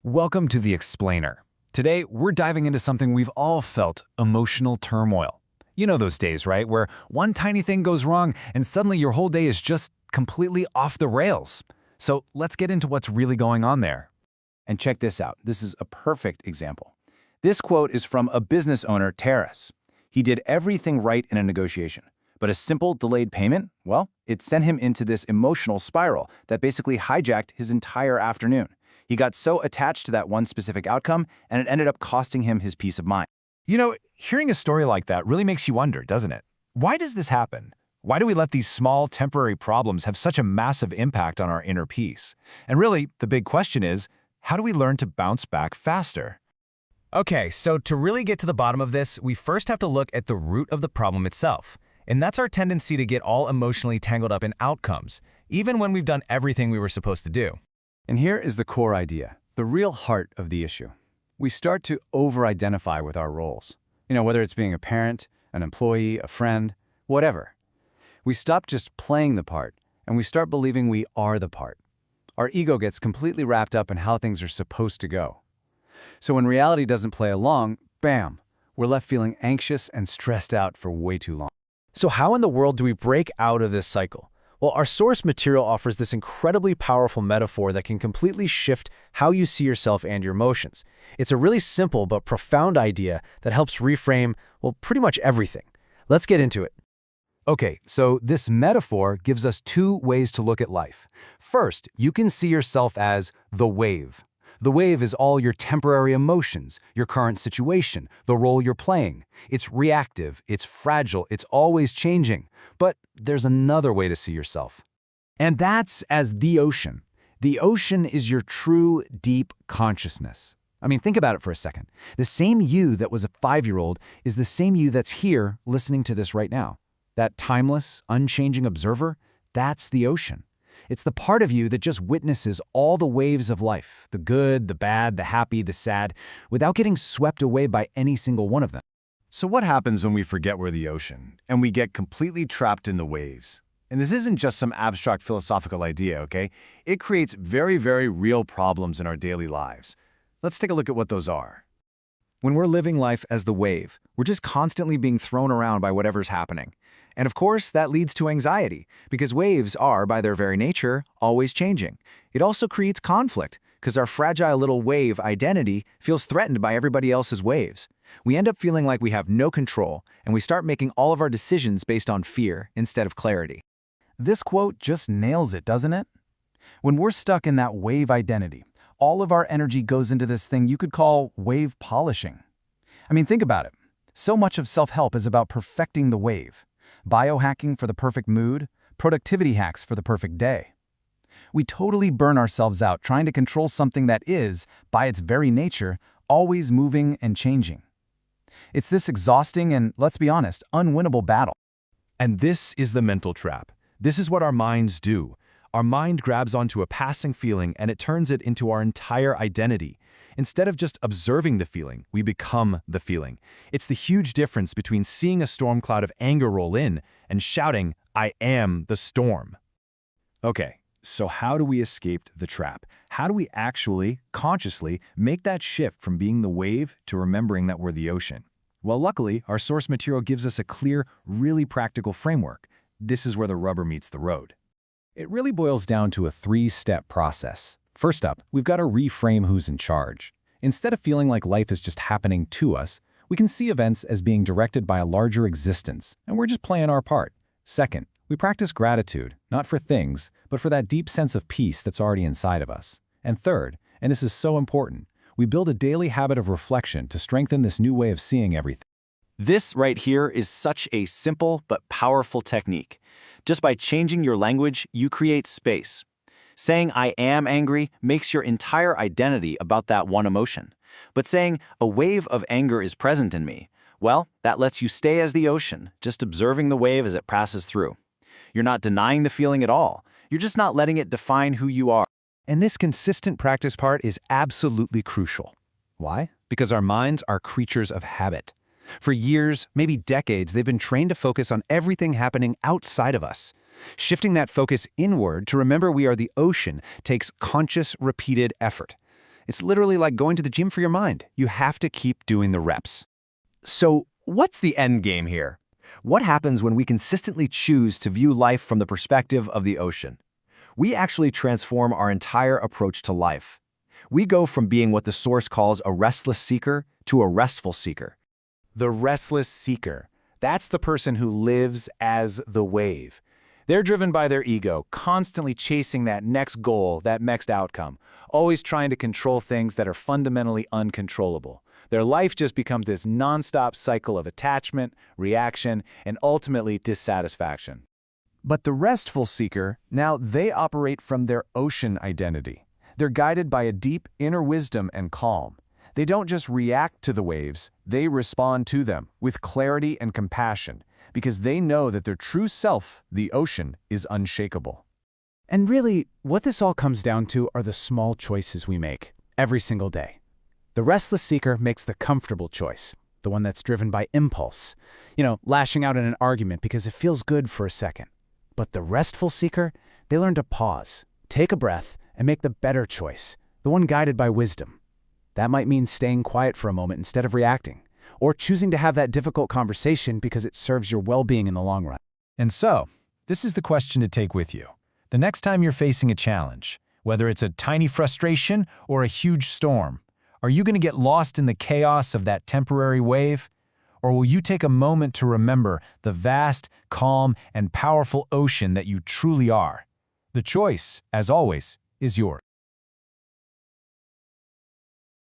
Welcome to The Explainer. Today, we're diving into something we've all felt, emotional turmoil. You know those days, right, where one tiny thing goes wrong and suddenly your whole day is just completely off the rails. So let's get into what's really going on there. And check this out. This is a perfect example. This quote is from a business owner, Terrace. He did everything right in a negotiation, but a simple delayed payment, well, it sent him into this emotional spiral that basically hijacked his entire afternoon. He got so attached to that one specific outcome, and it ended up costing him his peace of mind. You know, hearing a story like that really makes you wonder, doesn't it? Why does this happen? Why do we let these small, temporary problems have such a massive impact on our inner peace? And really, the big question is, how do we learn to bounce back faster? Okay, so to really get to the bottom of this, we first have to look at the root of the problem itself. And that's our tendency to get all emotionally tangled up in outcomes, even when we've done everything we were supposed to do. And here is the core idea, the real heart of the issue. We start to over-identify with our roles. Whether it's being a parent, an employee, a friend, whatever. We stop just playing the part, and we start believing we are the part. Our ego gets completely wrapped up in how things are supposed to go. So when reality doesn't play along, bam, we're left feeling anxious and stressed out for way too long. So how in the world do we break out of this cycle? Well, our source material offers this incredibly powerful metaphor that can completely shift how you see yourself and your emotions. It's a really simple but profound idea that helps reframe, well, pretty much everything. Let's get into it. Okay, so this metaphor gives us two ways to look at life. First, you can see yourself as the wave. The wave is all your temporary emotions, your current situation, the role you're playing. It's reactive, it's fragile, it's always changing. But there's another way to see yourself. And that's as the ocean. The ocean is your true, deep consciousness. Think about it for a second. The same you that was a 5-year-old is the same you that's here listening to this right now. That timeless, unchanging observer, that's the ocean. It's the part of you that just witnesses all the waves of life, the good, the bad, the happy, the sad, without getting swept away by any single one of them. So what happens when we forget we're the ocean, and we get completely trapped in the waves? And this isn't just some abstract philosophical idea, okay? It creates very, very real problems in our daily lives. Let's take a look at what those are. When we're living life as the wave, we're just constantly being thrown around by whatever's happening. And of course, that leads to anxiety, because waves are, by their very nature, always changing. It also creates conflict, because our fragile little wave identity feels threatened by everybody else's waves. We end up feeling like we have no control, and we start making all of our decisions based on fear instead of clarity. This quote just nails it, doesn't it? When we're stuck in that wave identity, all of our energy goes into this thing you could call wave polishing. Think about it. So much of self-help is about perfecting the wave. Biohacking for the perfect mood, productivity hacks for the perfect day. We totally burn ourselves out trying to control something that is, by its very nature, always moving and changing. It's this exhausting and, let's be honest, unwinnable battle. And this is the mental trap. This is what our minds do. Our mind grabs onto a passing feeling and it turns it into our entire identity. Instead of just observing the feeling, we become the feeling. It's the huge difference between seeing a storm cloud of anger roll in and shouting, "I am the storm." Okay, so how do we escape the trap? How do we actually, consciously, make that shift from being the wave to remembering that we're the ocean? Well, luckily, our source material gives us a clear, really practical framework. This is where the rubber meets the road. It really boils down to a 3-step process. First up, we've got to reframe who's in charge. Instead of feeling like life is just happening to us, we can see events as being directed by a larger existence, and we're just playing our part. Second, we practice gratitude, not for things, but for that deep sense of peace that's already inside of us. And third, and this is so important, we build a daily habit of reflection to strengthen this new way of seeing everything. This right here is such a simple but powerful technique. Just by changing your language, you create space. Saying "I am angry" makes your entire identity about that one emotion. But saying "a wave of anger is present in me," well, that lets you stay as the ocean, just observing the wave as it passes through. You're not denying the feeling at all. You're just not letting it define who you are. And this consistent practice part is absolutely crucial. Why? Because our minds are creatures of habit. For years, maybe decades, they've been trained to focus on everything happening outside of us. Shifting that focus inward to remember we are the ocean takes conscious, repeated effort. It's literally like going to the gym for your mind. You have to keep doing the reps. So, what's the end game here? What happens when we consistently choose to view life from the perspective of the ocean? We actually transform our entire approach to life. We go from being what the Source calls a restless seeker to a restful seeker. The restless seeker. That's the person who lives as the wave. They're driven by their ego, constantly chasing that next goal, that next outcome, always trying to control things that are fundamentally uncontrollable. Their life just becomes this nonstop cycle of attachment, reaction, and ultimately dissatisfaction. But the restful seeker, now they operate from their ocean identity. They're guided by a deep inner wisdom and calm. They don't just react to the waves, they respond to them with clarity and compassion, because they know that their true self, the ocean, is unshakable. And really, what this all comes down to are the small choices we make every single day. The restless seeker makes the comfortable choice, the one that's driven by impulse, lashing out in an argument because it feels good for a second. But the restful seeker, they learn to pause, take a breath, and make the better choice, the one guided by wisdom. That might mean staying quiet for a moment instead of reacting, or choosing to have that difficult conversation because it serves your well-being in the long run. And so, this is the question to take with you. The next time you're facing a challenge, whether it's a tiny frustration or a huge storm, are you going to get lost in the chaos of that temporary wave? Or will you take a moment to remember the vast, calm, and powerful ocean that you truly are? The choice, as always, is yours.